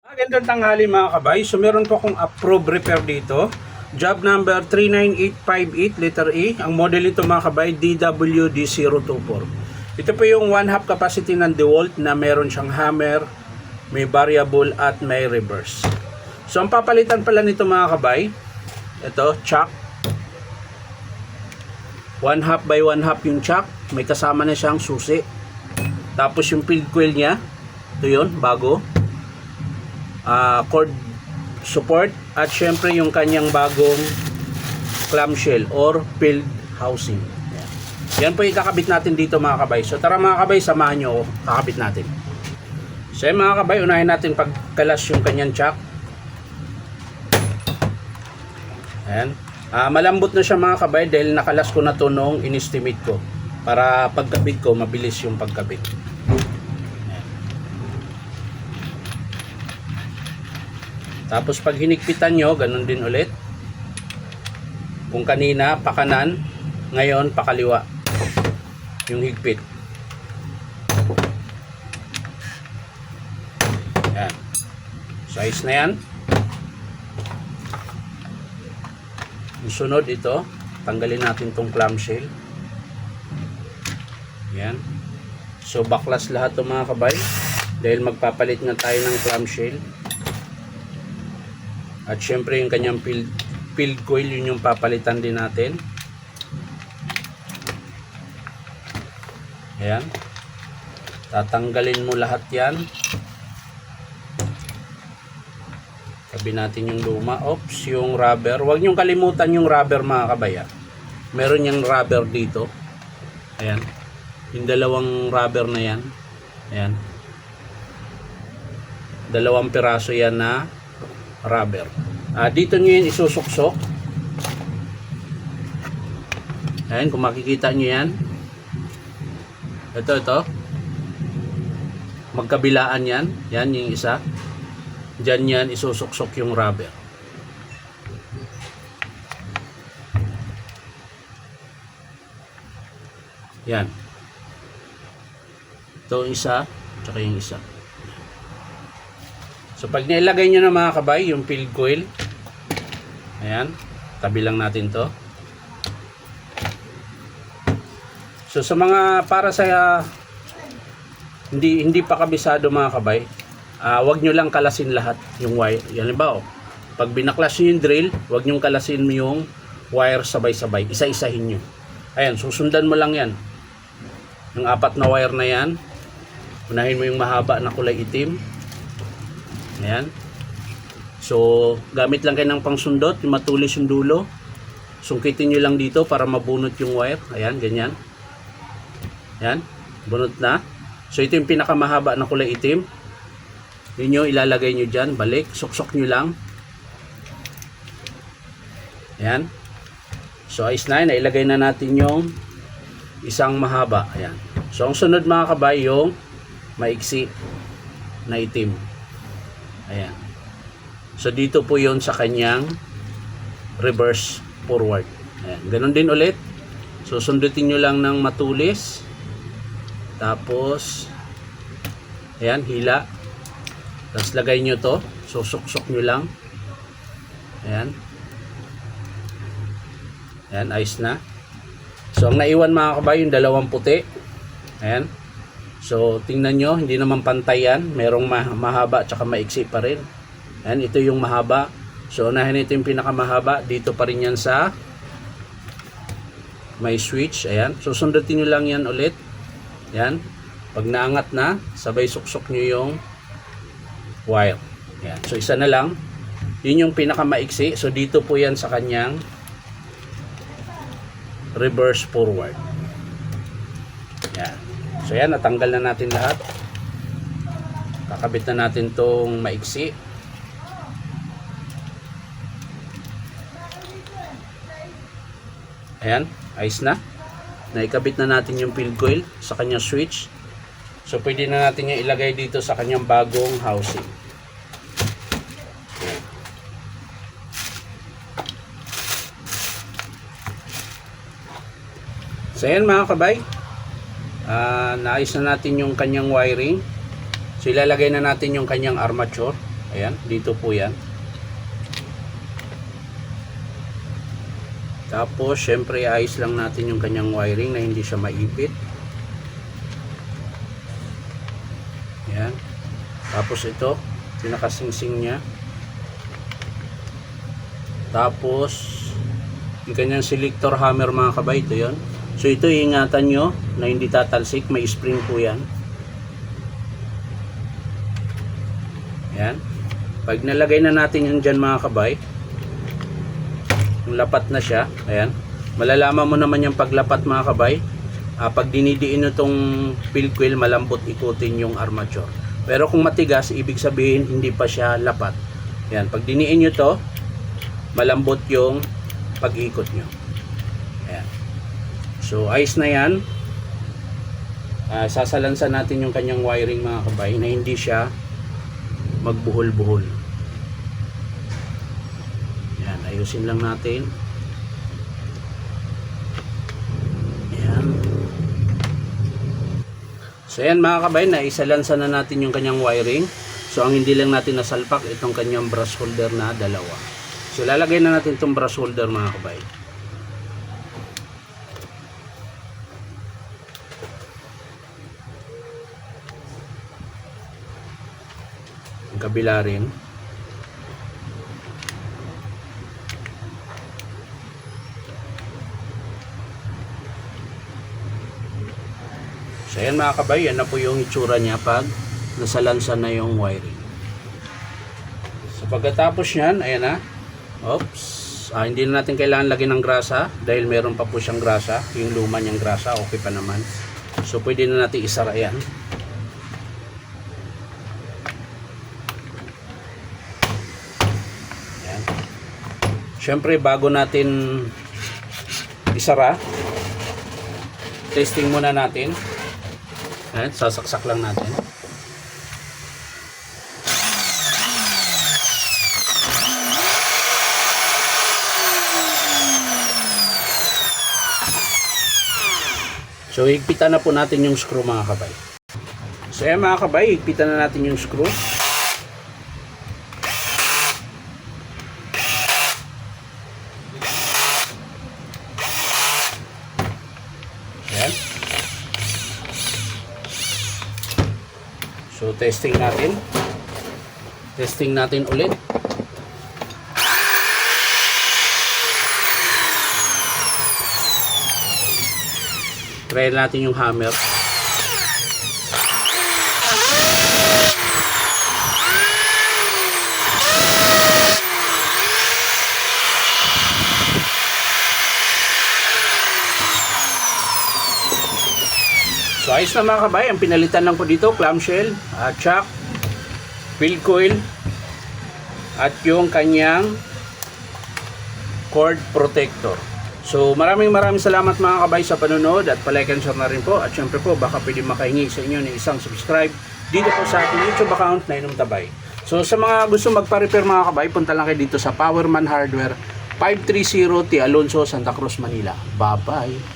Magandang tanghali mga kabay. So meron po akong approved repair dito. Job number 39858 letter E. Ang model nito mga kabay DWD024. Ito po yung 1/2 capacity ng DeWalt na meron siyang hammer, may variable at may reverse. So ang papalitan pala nito mga kabay, ito chuck. 1/2 by 1/2 yung chuck. May kasama na siyang susi. Tapos yung field coil niya, ito yun, bago. Cord support at syempre yung kanyang bagong clamshell or field housing. Yan po yung kakabit natin dito mga kabay. So tara mga kabay, samahan nyo ako, kakabit natin. So mga kabay, unahin natin pagkalas yung kanyang chuck. Ayan. Malambot na siya mga kabay dahil nakalas ko na to nung in-estimate ko para pagkabit ko mabilis yung pagkabit. Tapos pag hinigpitan nyo, ganun din ulit. Kung kanina, pakanan, ngayon, pakaliwa. Yung higpit. Yan. Size na yan. Yung sunod ito, tanggalin natin tong clamshell. Yan. So, baklas lahat to mga kabay. Dahil magpapalit na tayo ng clamshell. At syempre yung kanyang field coil, yun yung papalitan din natin. Ayan. Tatanggalin mo lahat yan. Tabi natin yung luma. Oops, yung rubber. Huwag nyong kalimutan yung rubber mga kabaya. Meron yung rubber dito. Ayan. Yung dalawang rubber na yan. Ayan. Dalawang piraso yan na rubber. Dito nyo yun isusuksok. Ayan, kung makikita nyo yan. Ito. Magkabilaan yan. Yan yung isa. Diyan yan isusuksok yung rubber. Yan. Ito yung isa, tsaka yung isa. So pag nilagay nyo na mga kabay yung field coil, ayan, tabi lang natin to. So sa mga para sa hindi pa kabisado mga kabay, wag nyo lang kalasin lahat yung wire. Yan ba, pag binaklas nyo yung drill, wag nyo kalasin yung wire sabay-sabay, isa-isahin nyo. Ayan, susundan mo lang yan. Yung 4 na wire na yan, unahin mo yung mahaba na kulay itim. Ayan. So, gamit lang kayo ng pangsundot, yung matulis yung dulo. Sungkitin nyo lang dito para mabunot yung wire. Ayan, ganyan. Ayan, bunot na. So, ito yung pinakamahaba na kulay itim. Yun nyo, ilalagay nyo dyan. Balik, suksok nyo lang. Ayan. So, ayos na. Nailagay na natin yung isang mahaba. Ayan. So, ang sunod mga kabay, yung maiksi na itim. Ayan. So dito po yon sa kanyang reverse forward. Ayan. Ganon din ulit. So sundutin nyo lang ng matulis. Tapos ayan, hila. Tapos lagay nyo to. So suksok nyo lang. Ayan. Ayan, ayos na. So ang naiwan mga kabay, yung dalawang puti. Ayan. So, tingnan nyo, hindi naman pantay yan. Merong mahaba at saka maiksi pa rin. Ayan, ito yung mahaba. So, unahin ito yung pinakamahaba. Dito pa rin yan sa may switch. Ayan. So, sundutin nyo lang yan ulit. Ayan. Pag naangat na, sabay suksok nyo yung wire. Ayan. So, isa na lang. Yun yung pinakamaiksi. So, dito po yan sa kanyang reverse forward. Ayan. So yan, natanggal na natin lahat. Kakabit na natin tong maiksi. Ayan, ayos na. Naikabit na natin yung field coil sa kanyang switch. So pwede na natin yung ilagay dito sa kanyang bagong housing. So yan mga kabay. Naayos na natin yung kanyang wiring. So ilalagay na natin yung kanyang armature. Ayan, dito po yan. Tapos, syempre, ayos lang natin yung kanyang wiring na hindi siya maipit. Ayan. Tapos ito, pinakasingsing niya. Tapos, yung kanyang selector hammer mga kabay, ito yun. So, ito iingatan nyo na hindi tatalsik. May spring po yan. Ayan. Pag nalagay na natin yan dyan mga kabay, yung lapat na siya, ayan, malalaman mo naman yung paglapat mga kabay, pag dinidiin nyo itong field coil, malambot ikutin yung armature. Pero kung matigas, ibig sabihin hindi pa siya lapat. Ayan, pag diniin nyo to, malambot yung pag-ikot nyo. Ayan. So ayos na yan. Sasalansan natin yung kanyang wiring mga kabay na hindi siya magbuhol-buhol. Ayan, ayusin lang natin. Ayan. So ayan mga kabay, naisalansan na natin yung kanyang wiring. So ang hindi lang natin nasalpak, itong kanyang brush holder na dalawa. So lalagay na natin itong brush holder mga kabay. Ang kabila rin. So ayan mga kabay, yan na po yung itsura niya pag nasalansan na yung wiring. So pagkatapos yan, ayan na. Oops. Hindi na natin kailangan lagyan ng grasa dahil meron pa po siyang grasa. Yung luma niyang grasa, okay pa naman. So pwede na natin isara yan. Ayan. Siyempre bago natin isara, testing muna natin. Ayan, sasaksak lang natin. So, higpitan na po natin yung screw mga kabay. So, ayan mga kabay, higpitan na natin yung screw. Ayan. So, testing natin. Testing natin ulit. Try natin yung hammer. So ayos na mga kabay, ang pinalitan lang po dito clamshell, chuck, field coil at yung kanyang cord protector. So maraming salamat mga kabay sa panonood at palike and share na rin po. At syempre po baka pwede makahingi sa inyo ng isang subscribe dito po sa ating YouTube account na Inom Tabay. So sa mga gusto magpa-repair mga kabay, punta lang kayo dito sa Powerman Hardware, 530 T. Alonso, Santa Cruz, Manila. Bye bye!